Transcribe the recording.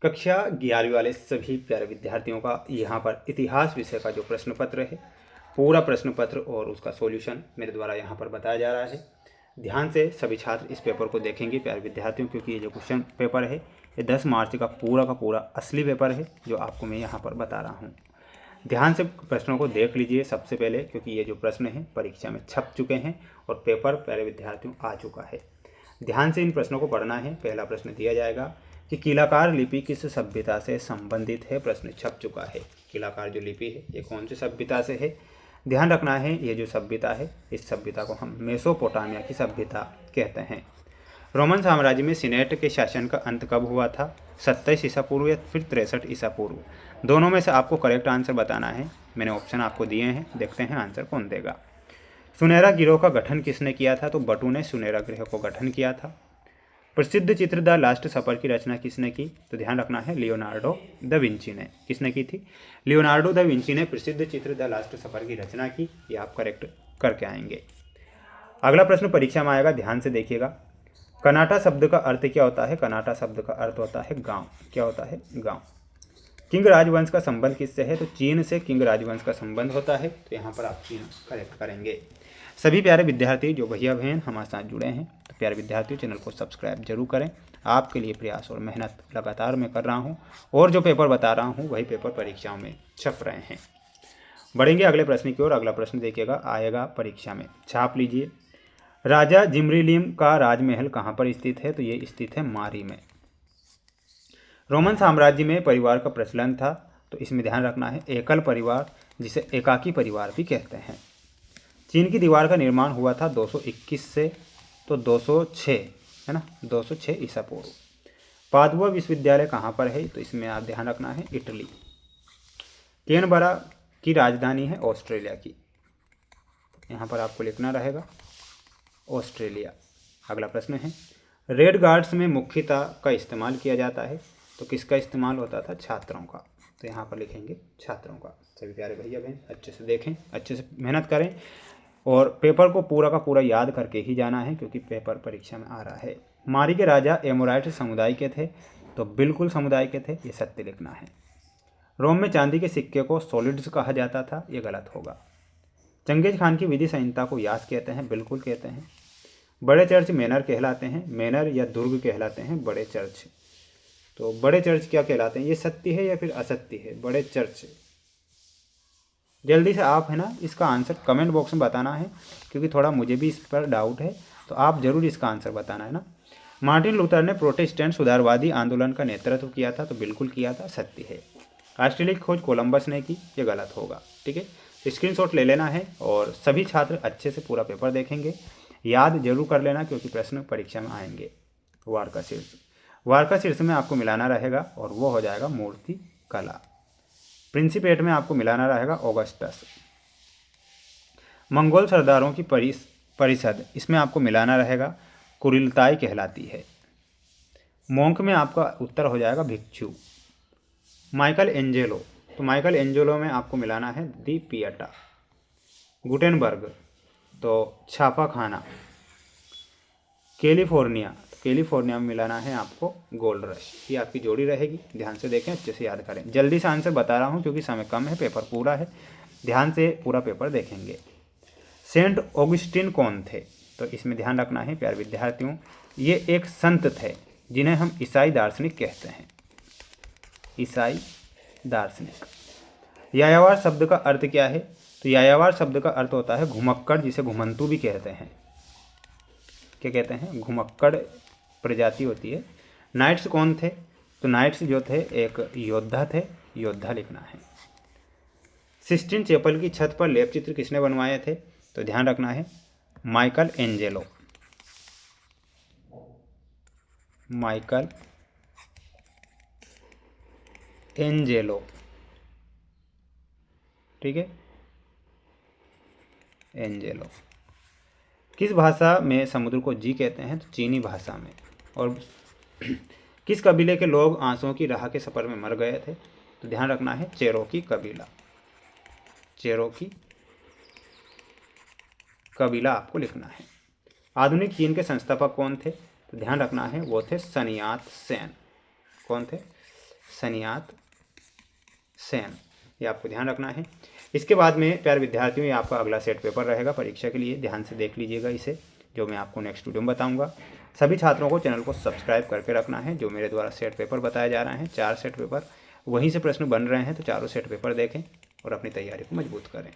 कक्षा 11वीं वाले सभी प्यारे विद्यार्थियों का यहाँ पर इतिहास विषय का जो प्रश्न पत्र है, पूरा प्रश्न पत्र और उसका सॉल्यूशन मेरे द्वारा यहाँ पर बताया जा रहा है। ध्यान से सभी छात्र इस पेपर को देखेंगे प्यारे विद्यार्थियों, क्योंकि ये जो क्वेश्चन पेपर है ये 10 मार्च का पूरा असली पेपर है जो आपको मैं यहाँ पर बता रहा हूँ। ध्यान से प्रश्नों को देख लीजिए सबसे पहले, क्योंकि ये जो प्रश्न है परीक्षा में छप चुके हैं और पेपर प्यारे विद्यार्थियों आ चुका है। ध्यान से इन प्रश्नों को पढ़ना है। पहला प्रश्न दिया जाएगा कि कीलाकार लिपि किस सभ्यता से संबंधित है। प्रश्न छप चुका है। कीलाकार जो लिपि है ये कौन सी सभ्यता से है। ध्यान रखना है ये जो सभ्यता है इस सभ्यता को हम मेसोपोटामिया की सभ्यता कहते हैं। रोमन साम्राज्य में सीनेट के शासन का अंत कब हुआ था। 27 ईसा पूर्व या फिर 63 ईसा पूर्व। दोनों में से आपको करेक्ट आंसर बताना है। मैंने ऑप्शन आपको दिए हैं, देखते हैं आंसर कौन देगा। सुनहरा गिरोह का गठन किसने किया था। तो बटू ने सुनहरा गिरोह को गठन किया था। प्रसिद्ध चित्र द लास्ट सपर की रचना किसने की। तो ध्यान रखना है लियोनार्डो द विंची ने। किसने की थी। लियोनार्डो द विंची ने प्रसिद्ध चित्र द लास्ट सपर की रचना की। ये आप करेक्ट करके आएंगे। अगला प्रश्न परीक्षा में आएगा, ध्यान से देखिएगा। कनाटा शब्द का अर्थ क्या होता है। कनाटा शब्द का अर्थ होता है गांव। क्या होता है, गांव। किंग राजवंश का संबंध किससे है। तो चीन से किंग राजवंश का संबंध होता है। तो यहाँ पर आप चीन करेक्ट करेंगे। सभी प्यारे विद्यार्थी जो भैया बहन हमारे साथ जुड़े हैं, तो प्यारे विद्यार्थियों चैनल को सब्सक्राइब जरूर करें। आपके लिए प्रयास और मेहनत लगातार मैं कर रहा हूँ और जो पेपर बता रहा हूँ वही पेपर परीक्षाओं में छप रहे हैं। बढ़ेंगे अगले प्रश्न की ओर। अगला प्रश्न देखिएगा, आएगा परीक्षा में, छाप लीजिए। राजा जिमरीलिम का राजमहल कहाँ पर स्थित है। तो ये स्थित है मारी में। रोमन साम्राज्य में परिवार का प्रचलन था। तो इसमें ध्यान रखना है एकल परिवार, जिसे एकाकी परिवार भी कहते हैं। चीन की दीवार का निर्माण हुआ था 221 से तो 206 है ना, 206 ईसा पूर्व। पादुआ विश्वविद्यालय कहाँ पर है। तो इसमें आप ध्यान रखना है इटली। कैनबरा की राजधानी है ऑस्ट्रेलिया की। यहाँ पर आपको लिखना रहेगा ऑस्ट्रेलिया। अगला प्रश्न है, रेड गार्ड्स में मुख्यतः का इस्तेमाल किया जाता है। तो किसका इस्तेमाल होता था, छात्रों का। तो यहाँ पर लिखेंगे छात्रों का। सभी प्यारे भैया बहन अच्छे से देखें, अच्छे से मेहनत करें और पेपर को पूरा का पूरा याद करके ही जाना है, क्योंकि पेपर परीक्षा में आ रहा है। मारी के राजा एमोराइट समुदाय के थे। तो बिल्कुल समुदाय के थे, ये सत्य लिखना है। रोम में चांदी के सिक्के को सॉलिड्स कहा जाता था, ये गलत होगा। चंगेज खान की विधि संहिता को यास कहते हैं, बिल्कुल कहते हैं। बड़े चर्च मैनर कहलाते हैं, मैनर या दुर्ग कहलाते हैं बड़े चर्च। तो बड़े चर्च क्या कहलाते हैं, ये सत्य है या फिर असत्य है, बड़े चर्च। जल्दी से आप है ना इसका आंसर कमेंट बॉक्स में बताना है, क्योंकि थोड़ा मुझे भी इस पर डाउट है, तो आप जरूर इसका आंसर बताना है ना। मार्टिन लूथर ने प्रोटेस्टेंट सुधारवादी आंदोलन का नेतृत्व किया था। तो बिल्कुल किया था, सत्य है। ऑस्ट्रेलिया की खोज कोलंबस ने की, ये गलत होगा। ठीक है, स्क्रीनशॉट ले लेना है और सभी छात्र अच्छे से पूरा पेपर देखेंगे, याद जरूर कर लेना, क्योंकि प्रश्न परीक्षा में आएंगे। वार का शीर्ष, वार का शीर्ष में आपको मिलाना रहेगा और वो हो जाएगा मूर्ति कला। प्रिंसिपेट में आपको मिलाना रहेगा ऑगस्टस। मंगोल सरदारों की परिषद, इसमें आपको मिलाना रहेगा कुरिलताई कहलाती है। मोंक में आपका उत्तर हो जाएगा भिक्षु। माइकल एंजेलो, तो माइकल एंजेलो में आपको मिलाना है दी पिएटा। गुटेनबर्ग, तो छापा खाना। कैलिफोर्निया, तो कैलिफोर्निया में मिलाना है आपको गोल्ड रश। ये आपकी जोड़ी रहेगी, ध्यान से देखें, अच्छे से याद करें। जल्दी से आंसर बता रहा हूँ क्योंकि समय कम है, पेपर पूरा है, ध्यान से पूरा पेपर देखेंगे। सेंट ऑगस्टिन कौन थे। तो इसमें ध्यान रखना है प्यारे विद्यार्थियों, ये एक संत थे जिन्हें हम ईसाई दार्शनिक कहते हैं। ईसाई दार्शनिक। यायावर शब्द का अर्थ क्या है। तो यायावर शब्द का अर्थ होता है घुमक्कड़, जिसे घुमंतू भी कहते हैं। क्या कहते हैं, घुमक्कड़ प्रजाति होती है। नाइट्स कौन थे। तो नाइट्स जो थे एक योद्धा थे, योद्धा लिखना है। सिस्टीन चैपल की छत पर लेप चित्र किसने बनवाए थे। तो ध्यान रखना है माइकल एंजेलो। माइकल एंजेलो, ठीक है, एंजेलो। किस भाषा में समुद्र को जी कहते हैं। तो चीनी भाषा में। और किस कबीले के लोग आंसुओं की राह के सफ़र में मर गए थे। तो ध्यान रखना है चेरोकी कबीला। चेरोकी कबीला आपको लिखना है। आधुनिक चीन के संस्थापक कौन थे। तो ध्यान रखना है वो थे सनियात सेन। कौन थे, सनियात सेन, ये आपको ध्यान रखना है। इसके बाद में प्यारे विद्यार्थियों, ये आपका अगला सेट पेपर रहेगा परीक्षा के लिए, ध्यान से देख लीजिएगा इसे, जो मैं आपको नेक्स्ट वीडियो में बताऊंगा। सभी छात्रों को चैनल को सब्सक्राइब करके रखना है। जो मेरे द्वारा सेट पेपर बताया जा रहे हैं, 4 सेट पेपर, वहीं से प्रश्न बन रहे हैं, तो चारों सेट पेपर देखें और अपनी तैयारी को मजबूत करें।